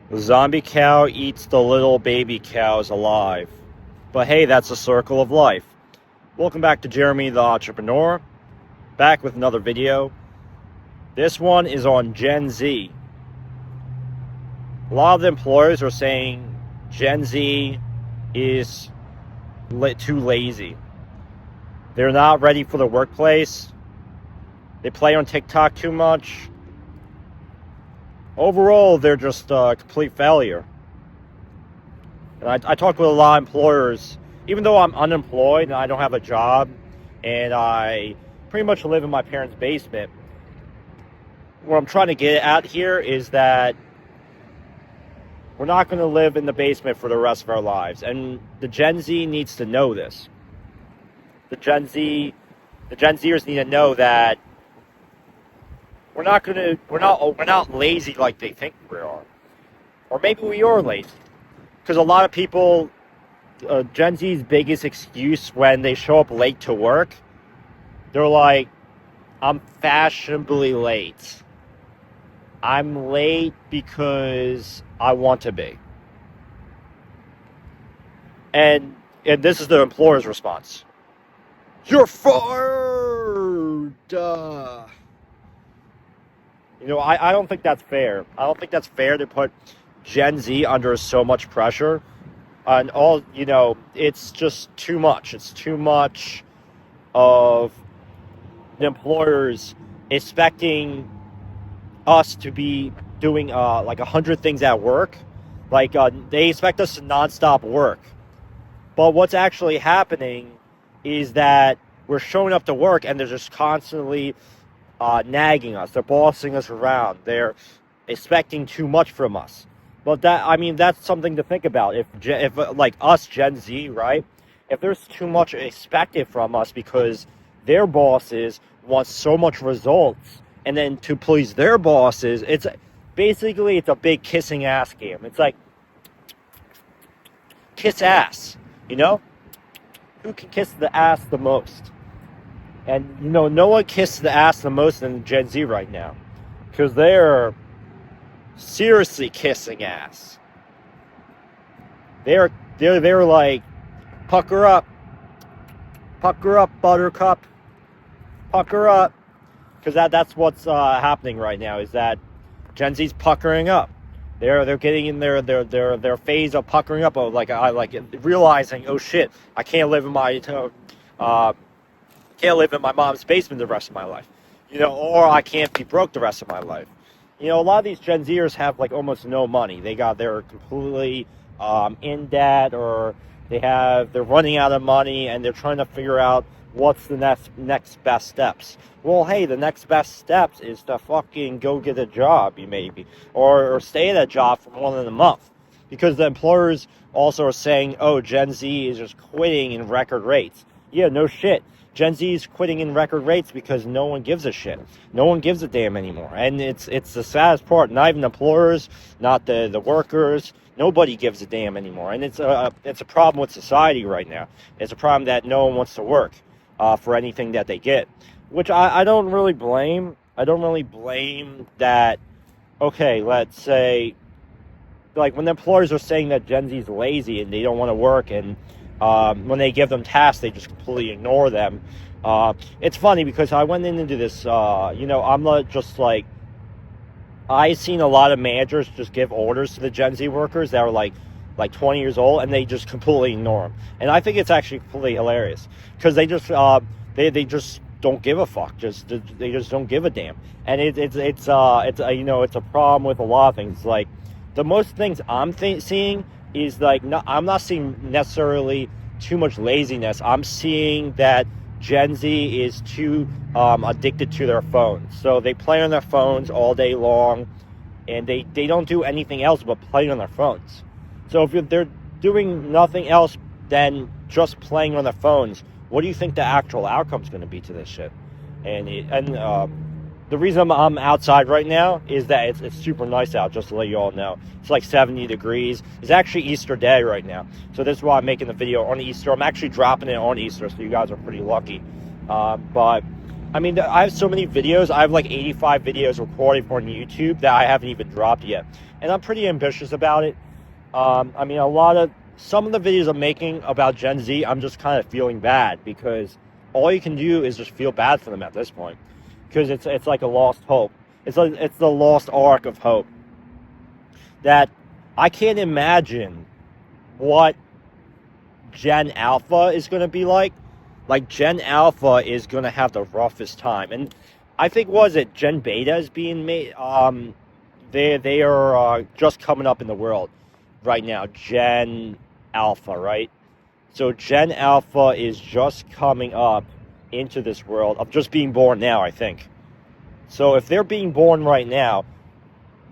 The zombie cow eats the little baby cows alive. But hey, that's the circle of life. Welcome back to Jeremy the Entrepreneur. Back with another video. This one is on Gen Z. A lot of the employers are saying Gen Z is too lazy. They're not ready for the workplace. They play on TikTok too much. Overall, they're just a complete failure. And I talk with a lot of employers, even though I'm unemployed and I don't have a job, and I pretty much live in my parents' basement. What I'm trying to get at here is that we're not going to live in the basement for the rest of our lives. And the Gen Z needs to know this. The Gen Zers need to know that we're not lazy like they think we are. Or maybe we are lazy. Because a lot of people, Gen Z's biggest excuse when they show up late to work, they're like, I'm fashionably late. I'm late because I want to be. And this is the employer's response. You're fired! I don't think that's fair. I don't think that's fair to put Gen Z under so much pressure. And it's just too much. It's too much of the employers expecting us to be doing like 100 things at work. Like they expect us to nonstop work. But what's actually happening is that we're showing up to work and they're just constantly nagging us. They're bossing us around. They're expecting too much from us. But that's something to think about. If like us, Gen Z, right? If there's too much expected from us because their bosses want so much results, and then to please their bosses, it's a big kissing ass game. It's like kiss ass, Who can kiss the ass the most? And, no one kisses the ass the most than Gen Z right now. Because they're seriously kissing ass. They're like, pucker up, buttercup, pucker up. Because that's what's happening right now, is that Gen Z's puckering up. They're getting in their phase of puckering up, of like realizing, oh shit, I can't live in my mom's basement the rest of my life, or I can't be broke the rest of my life. A lot of these Gen Zers have like almost no money. They're completely in debt, or they're running out of money, and they're trying to figure out what's the next best steps. Well, hey, the next best steps is to fucking go get a job, maybe, or stay at a job for more than a month, because the employers also are saying, oh, Gen Z is just quitting in record rates. Yeah, no shit. Gen Z is quitting in record rates because no one gives a shit. No one gives a damn anymore. And it's the saddest part. Not even employers, not the workers. Nobody gives a damn anymore. And it's a problem with society right now. It's a problem that no one wants to work for anything that they get. Which I don't really blame. I don't really blame that. Okay, let's say, like when the employers are saying that Gen Z is lazy and they don't want to work, and when they give them tasks, they just completely ignore them. It's funny because I went into this, I'm not just like, I've seen a lot of managers just give orders to the Gen Z workers that are like 20 years old, and they just completely ignore them. And I think it's actually completely hilarious because they just don't give a fuck. They just don't give a damn. And it's a problem with a lot of things. Like the most things I'm seeing is like, I'm not seeing necessarily too much laziness. I'm seeing that Gen Z is too addicted to their phones. So they play on their phones all day long, and they don't do anything else but play on their phones. So if they're doing nothing else than just playing on their phones, what do you think the actual outcome is going to be to this shit? And the reason I'm outside right now is that it's super nice out, just to let you all know. It's like 70 degrees. It's actually Easter day right now. So this is why I'm making the video on Easter. I'm actually dropping it on Easter, so you guys are pretty lucky. But I mean, I have so many videos. I have like 85 videos recorded on YouTube that I haven't even dropped yet. And I'm pretty ambitious about it. I mean, some of the videos I'm making about Gen Z, I'm just kind of feeling bad because all you can do is just feel bad for them at this point. Because it's like a lost hope. It's the lost arc of hope. That I can't imagine what Gen Alpha is going to be like. Like, Gen Alpha is going to have the roughest time. And I think, Gen Beta is being made? They are just coming up in the world right now. Gen Alpha, right? So Gen Alpha is just coming up into this world of just being born now, I think. So if they're being born right now,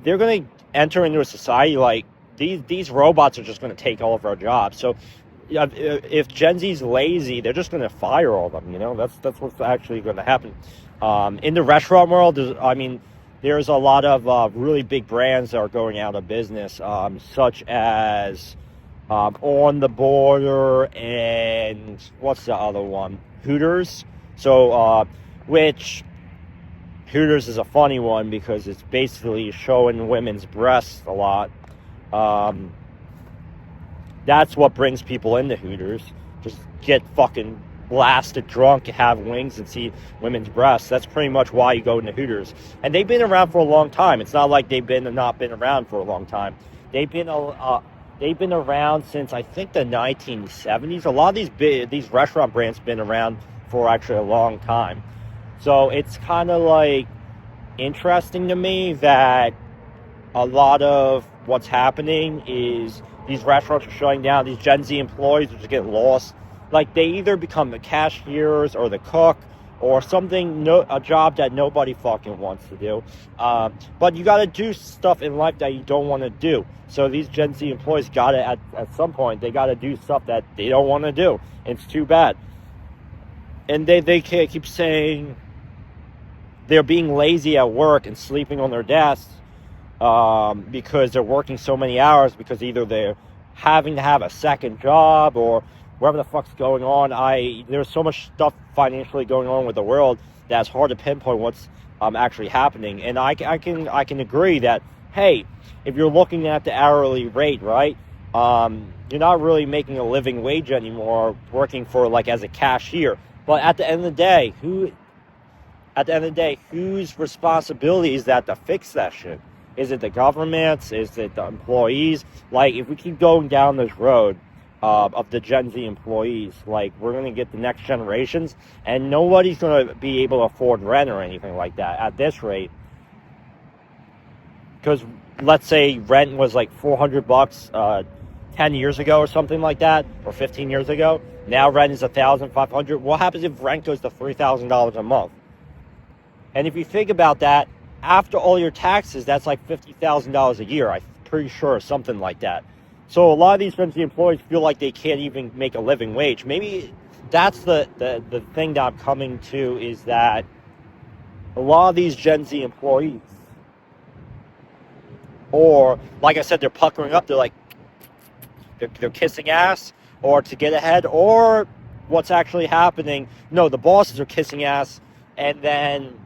they're going to enter into a society like these robots are just going to take all of our jobs. So if Gen Z's lazy, they're just going to fire all of them. That's what's actually going to happen. In the restaurant world, there's a lot of really big brands that are going out of business, such as On the Border and what's the other one? Hooters. So, which Hooters is a funny one because it's basically showing women's breasts a lot. That's what brings people into Hooters. Just get fucking blasted drunk, have wings, and see women's breasts. That's pretty much why you go into Hooters. And they've been around for a long time. It's not like they've not been around for a long time. They've been around since, I think, the 1970s. A lot of these restaurant brands have been around for actually a long time. So it's kind of like interesting to me that a lot of what's happening is these restaurants are shutting down. These Gen Z employees are just getting lost. Like, they either become the cashiers or the cook or something, a job that nobody fucking wants to do. But you got to do stuff in life that you don't want to do. So these Gen Z employees got to, at some point, they got to do stuff that they don't want to do. It's too bad. And they can't keep saying they're being lazy at work and sleeping on their desks because they're working so many hours, because either they're having to have a second job or whatever the fuck's going on. There's so much stuff financially going on with the world that's hard to pinpoint what's actually happening. And I can agree that, hey, if you're looking at the hourly rate, right, you're not really making a living wage anymore working for, like, as a cashier. But at the end of the day, whose responsibility is that to fix that shit? Is it the government? Is it the employees? Like, if we keep going down this road of the Gen Z employees, like, we're going to get the next generations, and nobody's going to be able to afford rent or anything like that at this rate. Because let's say rent was like $400 10 years ago or something like that, or 15 years ago. Now rent is $1,500. What happens if rent goes to $3,000 a month? And if you think about that, after all your taxes, that's like $50,000 a year. I'm pretty sure, something like that. So a lot of these Gen Z employees feel like they can't even make a living wage. Maybe that's the thing that I'm coming to, is that a lot of these Gen Z employees, or like I said, they're puckering up. They're like, they're kissing ass, or to get ahead, or what's actually happening. No, the bosses are kissing ass, and then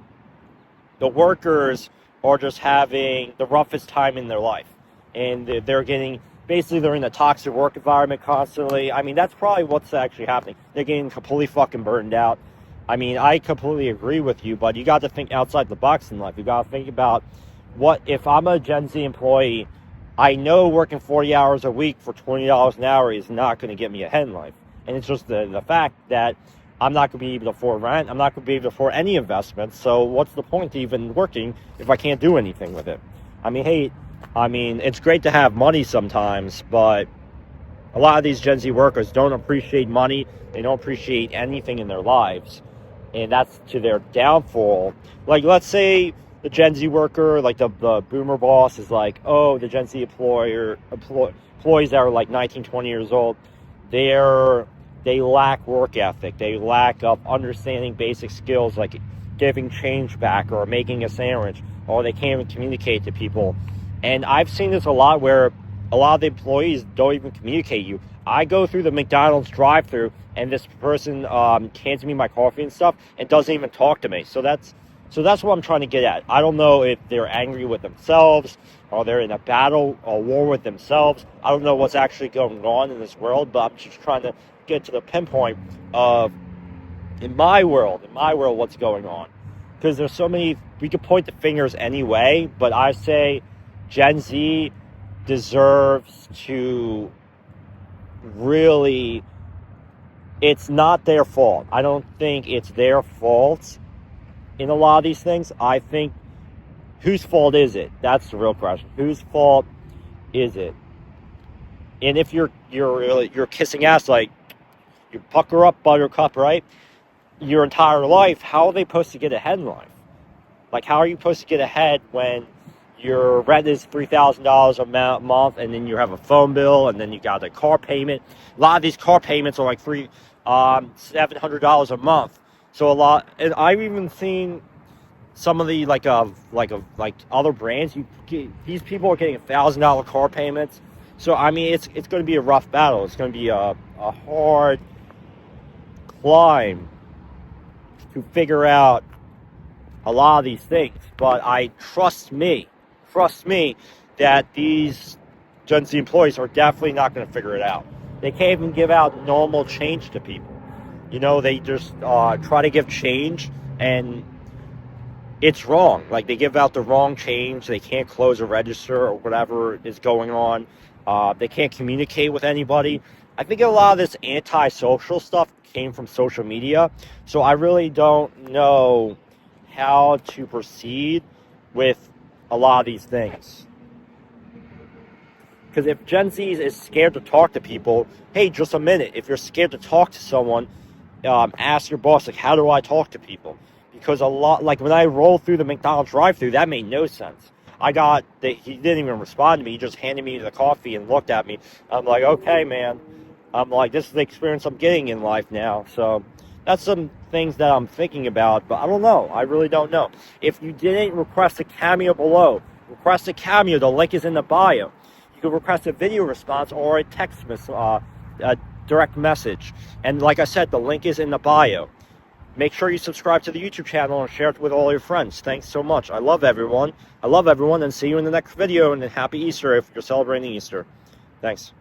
the workers are just having the roughest time in their life. And they're getting, basically they're in a toxic work environment constantly. I mean, that's probably what's actually happening. They're getting completely fucking burned out. I mean, I completely agree with you, but you got to think outside the box in life. You got to think about, what if I'm a Gen Z employee, I know working 40 hours a week for $20 an hour is not going to get me ahead in life. And it's just the fact that I'm not going to be able to afford rent. I'm not going to be able to afford any investments. So what's the point to even working if I can't do anything with it? I mean, it's great to have money sometimes, but a lot of these Gen Z workers don't appreciate money. They don't appreciate anything in their lives. And that's to their downfall. Like, let's say the Gen Z worker, like the boomer boss, is like, oh, the Gen Z employees that are like 19, 20 years old, they lack work ethic. They lack of understanding basic skills like giving change back or making a sandwich, or they can't even communicate to people. And I've seen this a lot, where a lot of the employees don't even communicate you. I go through the McDonald's drive-thru and this person hands me my coffee and stuff and doesn't even talk to me. So that's what I'm trying to get at. I don't know if they're angry with themselves or they're in a battle or war with themselves. I don't know what's actually going on in this world, but I'm just trying to get to the pinpoint of, in my world, what's going on. Because there's so many, we could point the fingers anyway, but I say Gen Z deserves to really, it's not their fault. I don't think it's their fault in a lot of these things. I think, whose fault is it? That's the real question. Whose fault is it? And if you're kissing ass, like, you pucker up, buttercup, right? Your entire life, how are they supposed to get ahead in life? Like, how are you supposed to get ahead when your rent is $3,000 a month, and then you have a phone bill, and then you got a car payment? A lot of these car payments are like $700 a month. So a lot, and I've even seen some of the like other brands. These people are getting $1,000 car payments. So I mean, it's going to be a rough battle. It's going to be a hard climb to figure out a lot of these things. But trust me that these Gen Z employees are definitely not going to figure it out. They can't even give out normal change to people. You know, they just try to give change, and it's wrong. Like, they give out the wrong change. They can't close a register or whatever is going on. They can't communicate with anybody. I think a lot of this anti-social stuff came from social media. So I really don't know how to proceed with a lot of these things. Because if Gen Z is scared to talk to people, hey, just a minute. If you're scared to talk to someone, ask your boss, like, how do I talk to people? Because a lot, like when I rolled through the McDonald's drive-thru, that made no sense. He didn't even respond to me. He just handed me the coffee and looked at me. I'm like, okay, man. I'm like, this is the experience I'm getting in life now. So that's some things that I'm thinking about, but I don't know. I really don't know. If you didn't request a Cameo below, request a Cameo. The link is in the bio. You can request a video response or a text a direct message. And like I said, the link is in the bio. Make sure you subscribe to the YouTube channel and share it with all your friends. Thanks so much. I love everyone, and see you in the next video, and happy Easter if you're celebrating Easter. Thanks.